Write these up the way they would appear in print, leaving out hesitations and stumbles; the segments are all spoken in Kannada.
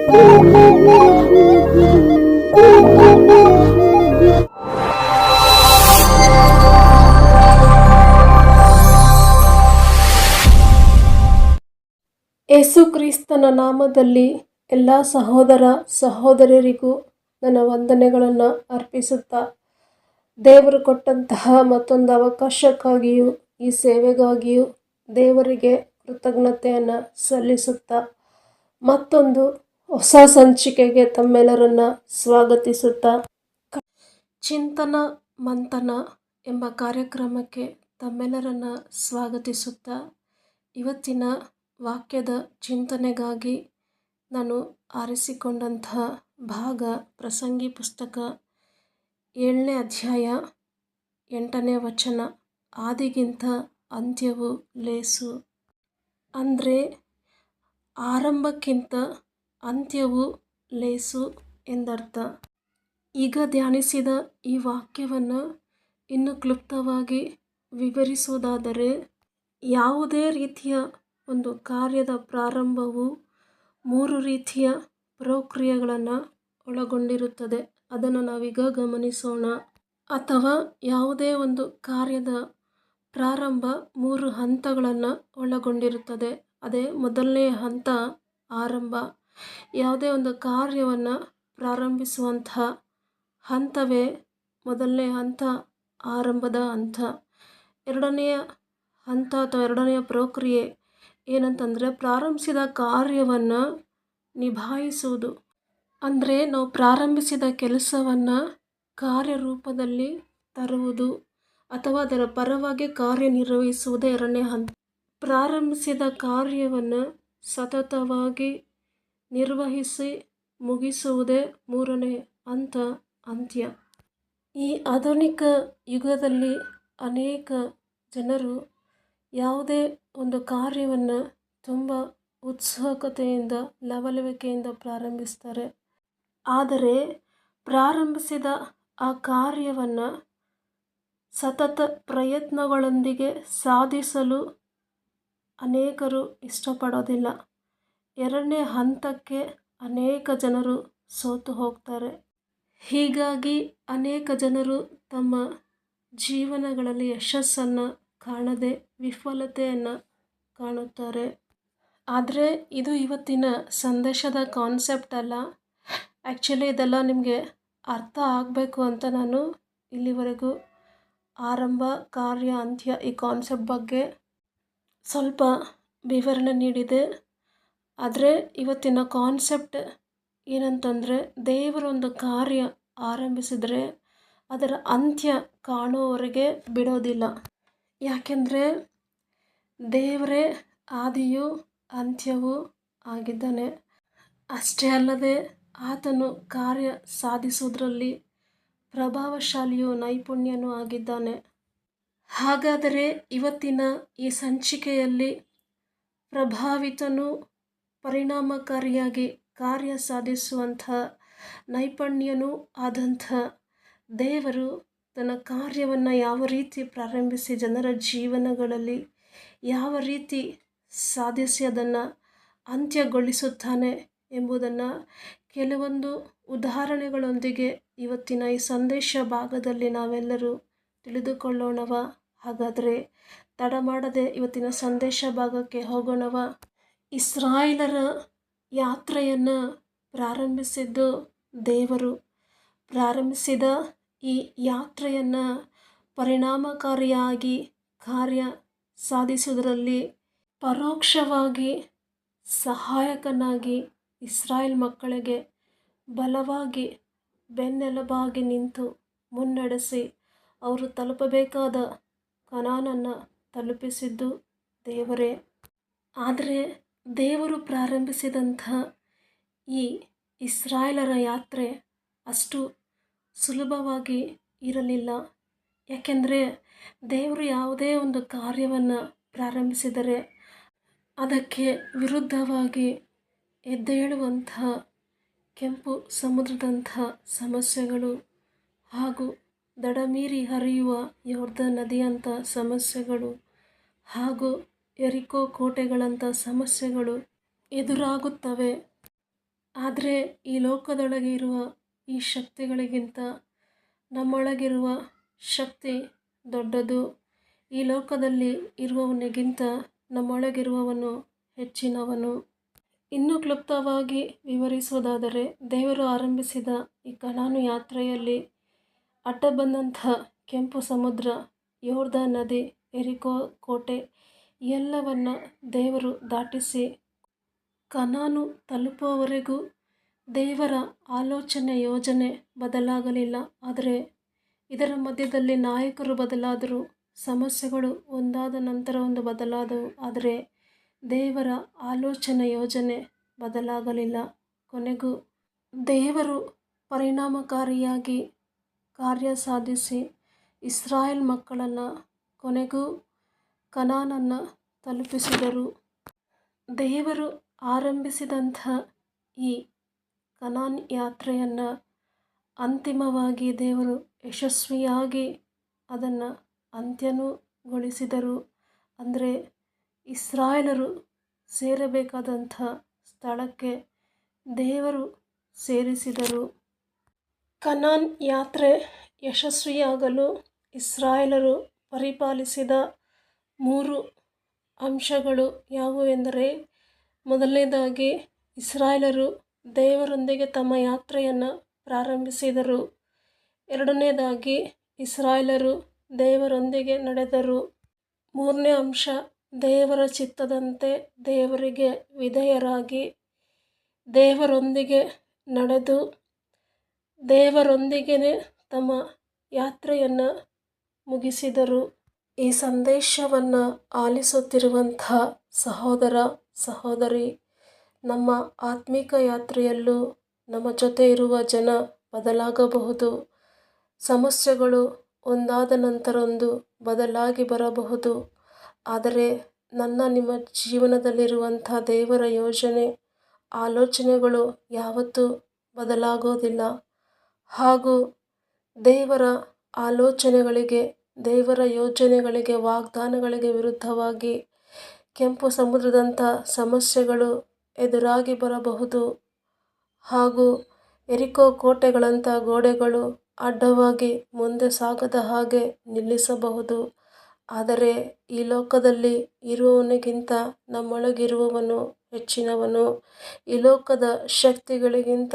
ಯೇಸು ಕ್ರಿಸ್ತನ ನಾಮದಲ್ಲಿ ಎಲ್ಲ ಸಹೋದರ ಸಹೋದರಿಯರಿಗೂ ನನ್ನ ವಂದನೆಗಳನ್ನು ಅರ್ಪಿಸುತ್ತಾ, ದೇವರು ಕೊಟ್ಟಂತಹ ಮತ್ತೊಂದು ಅವಕಾಶಕ್ಕಾಗಿಯೂ ಈ ಸೇವೆಗಾಗಿಯೂ ದೇವರಿಗೆ ಕೃತಜ್ಞತೆಯನ್ನು ಸಲ್ಲಿಸುತ್ತಾ, ಮತ್ತೊಂದು ಹೊಸ ಸಂಚಿಕೆಗೆ ತಮ್ಮೆಲ್ಲರನ್ನ ಸ್ವಾಗತಿಸುತ್ತಾ, ಚಿಂತನ ಮಂಥನ ಎಂಬ ಕಾರ್ಯಕ್ರಮಕ್ಕೆ ತಮ್ಮೆಲ್ಲರನ್ನ ಸ್ವಾಗತಿಸುತ್ತಾ, ಇವತ್ತಿನ ವಾಕ್ಯದ ಚಿಂತನೆಗಾಗಿ ನಾನು ಆರಿಸಿಕೊಂಡಂತಹ ಭಾಗ ಪ್ರಸಂಗಿ ಪುಸ್ತಕ 7ನೇ ಅಧ್ಯಾಯ 8ನೇ ವಚನ. ಆದಿಗಿಂತ ಅಂತ್ಯವು ಲೇಸು. ಅಂದರೆ ಆರಂಭಕ್ಕಿಂತ ಅಂತ್ಯವು ಲೇಸು ಎಂದರ್ಥ. ಈಗ ಧ್ಯಾನಿಸಿದ ಈ ವಾಕ್ಯವನ್ನು ಇನ್ನು ಕ್ಲುಪ್ತವಾಗಿ ವಿವರಿಸುವುದಾದರೆ, ಯಾವುದೇ ರೀತಿಯ ಒಂದು ಕಾರ್ಯದ ಪ್ರಾರಂಭವು 3 ರೀತಿಯ ಪ್ರಕ್ರಿಯೆಗಳನ್ನು ಒಳಗೊಂಡಿರುತ್ತದೆ. ಅದನ್ನು ನಾವೀಗ ಗಮನಿಸೋಣ. ಅಥವಾ ಯಾವುದೇ ಒಂದು ಕಾರ್ಯದ ಪ್ರಾರಂಭ 3 ಹಂತಗಳನ್ನು ಒಳಗೊಂಡಿರುತ್ತದೆ. ಅದೇ ಮೊದಲನೇ ಹಂತ ಆರಂಭ. ಯಾವುದೇ ಒಂದು ಕಾರ್ಯವನ್ನು ಪ್ರಾರಂಭಿಸುವಂತಹ ಹಂತವೇ ಮೊದಲನೇ ಹಂತ, ಆರಂಭದ ಹಂತ. ಎರಡನೆಯ ಹಂತ ಅಥವಾ ಎರಡನೆಯ ಪ್ರಕ್ರಿಯೆ ಏನಂತಂದರೆ, ಪ್ರಾರಂಭಿಸಿದ ಕಾರ್ಯವನ್ನು ನಿಭಾಯಿಸುವುದು. ಅಂದರೆ ನಾವು ಪ್ರಾರಂಭಿಸಿದ ಕೆಲಸವನ್ನು ಕಾರ್ಯರೂಪದಲ್ಲಿ ತರುವುದು ಅಥವಾ ಅದರ ಪರವಾಗಿ ಕಾರ್ಯನಿರ್ವಹಿಸುವುದೇ ಎರಡನೇ ಹಂತ. ಪ್ರಾರಂಭಿಸಿದ ಕಾರ್ಯವನ್ನು ಸತತವಾಗಿ ನಿರ್ವಹಿಸಿ ಮುಗಿಸುವುದೇ ಮೂರನೇ ಹಂತ, ಅಂತ್ಯ. ಈ ಆಧುನಿಕ ಯುಗದಲ್ಲಿ ಅನೇಕ ಜನರು ಯಾವುದೇ ಒಂದು ಕಾರ್ಯವನ್ನು ತುಂಬ ಉತ್ಸುಕತೆಯಿಂದ, ಲವಲವಿಕೆಯಿಂದ ಪ್ರಾರಂಭಿಸ್ತಾರೆ. ಆದರೆ ಪ್ರಾರಂಭಿಸಿದ ಆ ಕಾರ್ಯವನ್ನು ಸತತ ಪ್ರಯತ್ನಗಳೊಂದಿಗೆ ಸಾಧಿಸಲು ಅನೇಕರು ಇಷ್ಟಪಡೋದಿಲ್ಲ. ಎರಡನೇ ಹಂತಕ್ಕೆ ಅನೇಕ ಜನರು ಸೋತು ಹೋಗ್ತಾರೆ. ಹೀಗಾಗಿ ಅನೇಕ ಜನರು ತಮ್ಮ ಜೀವನಗಳಲ್ಲಿ ಯಶಸ್ಸನ್ನು ಕಾಣದೆ ವಿಫಲತೆಯನ್ನು ಕಾಣುತ್ತಾರೆ. ಆದರೆ ಇದು ಇವತ್ತಿನ ಸಂದೇಶದ ಕಾನ್ಸೆಪ್ಟ್ ಅಲ್ಲ. ಆ್ಯಕ್ಚುಲಿ ಇದೆಲ್ಲ ನಿಮಗೆ ಅರ್ಥ ಆಗಬೇಕು ಅಂತ ನಾನು ಇಲ್ಲಿವರೆಗೂ ಆರಂಭ, ಕಾರ್ಯ, ಅಂತ್ಯ ಈ ಕಾನ್ಸೆಪ್ಟ್ ಬಗ್ಗೆ ಸ್ವಲ್ಪ ವಿವರಣೆ ನೀಡಿದೆ. ಆದರೆ ಇವತ್ತಿನ ಕಾನ್ಸೆಪ್ಟ್ ಏನಂತಂದರೆ, ದೇವರೊಂದು ಕಾರ್ಯ ಆರಂಭಿಸಿದರೆ ಅದರ ಅಂತ್ಯ ಕಾಣುವವರೆಗೆ ಬಿಡೋದಿಲ್ಲ. ಯಾಕೆಂದರೆ ದೇವರೇ ಆದಿಯೂ ಅಂತ್ಯವೂ ಆಗಿದ್ದಾನೆ. ಅಷ್ಟೇ ಅಲ್ಲದೆ ಆತನು ಕಾರ್ಯ ಸಾಧಿಸುವುದರಲ್ಲಿ ಪ್ರಭಾವಶಾಲಿಯೂ ನೈಪುಣ್ಯನೂ ಆಗಿದ್ದಾನೆ. ಹಾಗಾದರೆ ಇವತ್ತಿನ ಈ ಸಂಚಿಕೆಯಲ್ಲಿ ಪ್ರಭಾವಿತನೂ ಪರಿಣಾಮಕಾರಿಯಾಗಿ ಕಾರ್ಯ ಸಾಧಿಸುವಂಥ ನೈಪುಣ್ಯನೂ ಆದಂಥ ದೇವರು ತನ್ನ ಕಾರ್ಯವನ್ನು ಯಾವ ರೀತಿ ಪ್ರಾರಂಭಿಸಿ ಜನರ ಜೀವನಗಳಲ್ಲಿ ಯಾವ ರೀತಿ ಸಾಧಿಸಿ ಅದನ್ನು ಅಂತ್ಯಗೊಳಿಸುತ್ತಾನೆ ಎಂಬುದನ್ನು ಕೆಲವೊಂದು ಉದಾಹರಣೆಗಳೊಂದಿಗೆ ಇವತ್ತಿನ ಈ ಸಂದೇಶ ಭಾಗದಲ್ಲಿ ನಾವೆಲ್ಲರೂ ತಿಳಿದುಕೊಳ್ಳೋಣವ. ಹಾಗಾದರೆ ತಡ ಮಾಡದೆ ಇವತ್ತಿನ ಸಂದೇಶ ಭಾಗಕ್ಕೆ ಹೋಗೋಣವ. ಇಸ್ರಾಯೇಲರ ಯಾತ್ರೆಯನ್ನು ಪ್ರಾರಂಭಿಸಿದ್ದು ದೇವರು. ಪ್ರಾರಂಭಿಸಿದ ಈ ಯಾತ್ರೆಯನ್ನು ಪರಿಣಾಮಕಾರಿಯಾಗಿ ಕಾರ್ಯ ಸಾಧಿಸುವುದರಲ್ಲಿ ಪರೋಕ್ಷವಾಗಿ ಸಹಾಯಕನಾಗಿ ಇಸ್ರಾಯೇಲ್ ಮಕ್ಕಳಿಗೆ ಬಲವಾಗಿ ಬೆನ್ನೆಲುಬಾಗಿ ನಿಂತು ಮುನ್ನಡೆಸಿ ಅವರು ತಲುಪಬೇಕಾದ ಕಾನಾನನ್ನು ತಲುಪಿಸಿದ್ದು ದೇವರೇ. ಆದರೆ ದೇವರು ಪ್ರಾರಂಭಿಸಿದಂಥ ಈ ಇಸ್ರಾಯೇಲರ ಯಾತ್ರೆ ಅಷ್ಟು ಸುಲಭವಾಗಿ ಇರಲಿಲ್ಲ. ಯಾಕೆಂದರೆ ದೇವರು ಯಾವುದೇ ಒಂದು ಕಾರ್ಯವನ್ನು ಪ್ರಾರಂಭಿಸಿದರೆ ಅದಕ್ಕೆ ವಿರುದ್ಧವಾಗಿ ಎದ್ದೇಳುವಂತಹ ಕೆಂಪು ಸಮುದ್ರದಂತಹ ಸಮಸ್ಯೆಗಳು ಹಾಗೂ ದಡಮೀರಿ ಹರಿಯುವ ಯೊರ್ದನ್ ನದಿಯಂಥ ಸಮಸ್ಯೆಗಳು ಹಾಗೂ ಯೆರಿಕೋ ಕೋಟೆಗಳಂಥ ಸಮಸ್ಯೆಗಳು ಎದುರಾಗುತ್ತವೆ. ಆದರೆ ಈ ಲೋಕದೊಳಗೆ ಇರುವ ಈ ಶಕ್ತಿಗಳಿಗಿಂತ ನಮ್ಮೊಳಗಿರುವ ಶಕ್ತಿ ದೊಡ್ಡದು. ಈ ಲೋಕದಲ್ಲಿ ಇರುವವನಿಗಿಂತ ನಮ್ಮೊಳಗಿರುವವನು ಹೆಚ್ಚಿನವನು. ಇನ್ನೂ ಕ್ಲುಪ್ತವಾಗಿ ವಿವರಿಸುವುದಾದರೆ, ದೇವರು ಆರಂಭಿಸಿದ ಈ ಕಾನಾನು ಯಾತ್ರೆಯಲ್ಲಿ ಅಡ್ಡ ಬಂದಂಥ ಕೆಂಪು ಸಮುದ್ರ, ಯೊರ್ದಾನ್ ನದಿ, ಯೆರಿಕೋ ಕೋಟೆ ಎಲ್ಲವನ್ನ ದೇವರು ದಾಟಿಸಿ ಕಾನಾನು ತಲುಪುವವರೆಗೂ ದೇವರ ಆಲೋಚನೆ ಯೋಜನೆ ಬದಲಾಗಲಿಲ್ಲ. ಆದರೆ ಇದರ ಮಧ್ಯದಲ್ಲಿ ನಾಯಕರು ಬದಲಾದರು, ಸಮಸ್ಯೆಗಳು ಒಂದಾದ ನಂತರ ಒಂದು ಬದಲಾದವು. ಆದರೆ ದೇವರ ಆಲೋಚನೆ ಯೋಜನೆ ಬದಲಾಗಲಿಲ್ಲ. ಕೊನೆಗೂ ದೇವರು ಪರಿಣಾಮಕಾರಿಯಾಗಿ ಕಾರ್ಯ ಸಾಧಿಸಿ ಇಸ್ರಾಯೇಲ್ ಮಕ್ಕಳನ್ನು ಕೊನೆಗೂ ಕಾನಾನನ್ನು ತಲುಪಿಸಿದರು. ದೇವರು ಆರಂಭಿಸಿದಂಥ ಈ ಕಾನಾನ್ ಯಾತ್ರೆಯನ್ನು ಅಂತಿಮವಾಗಿ ದೇವರು ಯಶಸ್ವಿಯಾಗಿ ಅದನ್ನು ಅಂತ್ಯಗೊಳಿಸಿದರು. ಅಂದರೆ ಇಸ್ರಾಯೇಲರು ಸೇರಬೇಕಾದಂಥ ಸ್ಥಳಕ್ಕೆ ದೇವರು ಸೇರಿಸಿದರು. ಕಾನಾನ್ ಯಾತ್ರೆ ಯಶಸ್ವಿಯಾಗಲು ಇಸ್ರಾಯೇಲರು ಪರಿಪಾಲಿಸಿದ 3 ಅಂಶಗಳು ಯಾವುವೆಂದರೆ, ಮೊದಲನೇದಾಗಿ ಇಸ್ರಾಯೇಲರು ದೇವರೊಂದಿಗೆ ತಮ್ಮ ಯಾತ್ರೆಯನ್ನು ಪ್ರಾರಂಭಿಸಿದರು. ಎರಡನೇದಾಗಿ ಇಸ್ರಾಯೇಲರು ದೇವರೊಂದಿಗೆ ನಡೆದರು. ಮೂರನೇ ಅಂಶ, ದೇವರ ಚಿತ್ತದಂತೆ ದೇವರಿಗೆ ವಿಧೇಯರಾಗಿ ದೇವರೊಂದಿಗೆ ನಡೆದು ದೇವರೊಂದಿಗೇ ತಮ್ಮ ಯಾತ್ರೆಯನ್ನು ಮುಗಿಸಿದರು. ಈ ಸಂದೇಶವನ್ನು ಆಲಿಸುತ್ತಿರುವಂಥ ಸಹೋದರ ಸಹೋದರಿ, ನಮ್ಮ ಆತ್ಮಿಕ ಯಾತ್ರೆಯಲ್ಲೂ ನಮ್ಮ ಜೊತೆ ಇರುವ ಜನ ಬದಲಾಗಬಹುದು. ಸಮಸ್ಯೆಗಳು ಒಂದಾದ ನಂತರ ಒಂದು ಬದಲಾಗಿ ಬರಬಹುದು. ಆದರೆ ನಿಮ್ಮ ಜೀವನದಲ್ಲಿರುವಂಥ ದೇವರ ಯೋಜನೆ ಆಲೋಚನೆಗಳು ಯಾವತ್ತೂ ಬದಲಾಗೋದಿಲ್ಲ. ಹಾಗೂ ದೇವರ ಆಲೋಚನೆಗಳಿಗೆ, ದೇವರ ಯೋಜನೆಗಳಿಗೆ, ವಾಗ್ದಾನಗಳಿಗೆ ವಿರುದ್ಧವಾಗಿ ಕೆಂಪು ಸಮುದ್ರದಂಥ ಸಮಸ್ಯೆಗಳು ಎದುರಾಗಿ ಬರಬಹುದು. ಹಾಗೂ ಯೆರಿಕೋ ಕೋಟೆಗಳಂಥ ಗೋಡೆಗಳು ಅಡ್ಡವಾಗಿ ಮುಂದೆ ಸಾಗದ ಹಾಗೆ ನಿಲ್ಲಿಸಬಹುದು. ಆದರೆ ಈ ಲೋಕದಲ್ಲಿ ಇರುವವನಿಗಿಂತ ನಮ್ಮೊಳಗಿರುವವನು ಹೆಚ್ಚಿನವನು. ಈ ಲೋಕದ ಶಕ್ತಿಗಳಿಗಿಂತ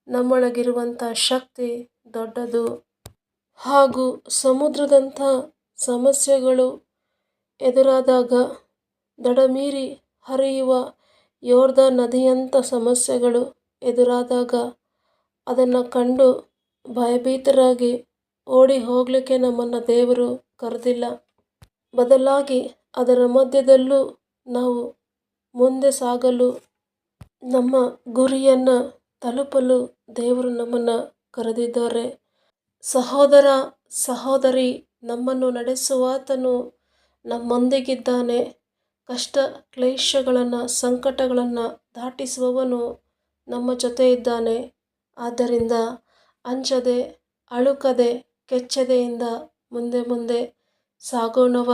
ನಮ್ಮೊಳಗಿರುವಂಥ ಶಕ್ತಿ ದೊಡ್ಡದು. ಹಾಗೂ ಸಮುದ್ರದಂಥ ಸಮಸ್ಯೆಗಳು ಎದುರಾದಾಗ, ದಡಮೀರಿ ಹರಿಯುವ ಯೊರ್ದಾನ್ ನದಿಯಂಥ ಸಮಸ್ಯೆಗಳು ಎದುರಾದಾಗ ಅದನ್ನು ಕಂಡು ಭಯಭೀತರಾಗಿ ಓಡಿ ಹೋಗಲಿಕ್ಕೆ ನಮ್ಮನ್ನು ದೇವರು ಕರೆದಿಲ್ಲ. ಬದಲಾಗಿ ಅದರ ಮಧ್ಯದಲ್ಲೂ ನಾವು ಮುಂದೆ ಸಾಗಲು, ನಮ್ಮ ಗುರಿಯನ್ನು ತಲುಪಲು ದೇವರು ನಮ್ಮನ್ನು ಕರೆದಿದ್ದಾರೆ. ಸಹೋದರ ಸಹೋದರಿ, ನಮ್ಮನ್ನು ನಡೆಸುವಾತನು ನಮ್ಮೊಂದಿಗಿದ್ದಾನೆ. ಕಷ್ಟ ಕ್ಲೇಶಗಳನ್ನು, ಸಂಕಟಗಳನ್ನು ದಾಟಿಸುವವನು ನಮ್ಮ ಜೊತೆ ಇದ್ದಾನೆ. ಆದ್ದರಿಂದ ಅಂಜದೆ, ಅಳುಕದೆ, ಕೆಚ್ಚೆದೆಯಿಂದ ಮುಂದೆ ಮುಂದೆ ಸಾಗೋಣವ.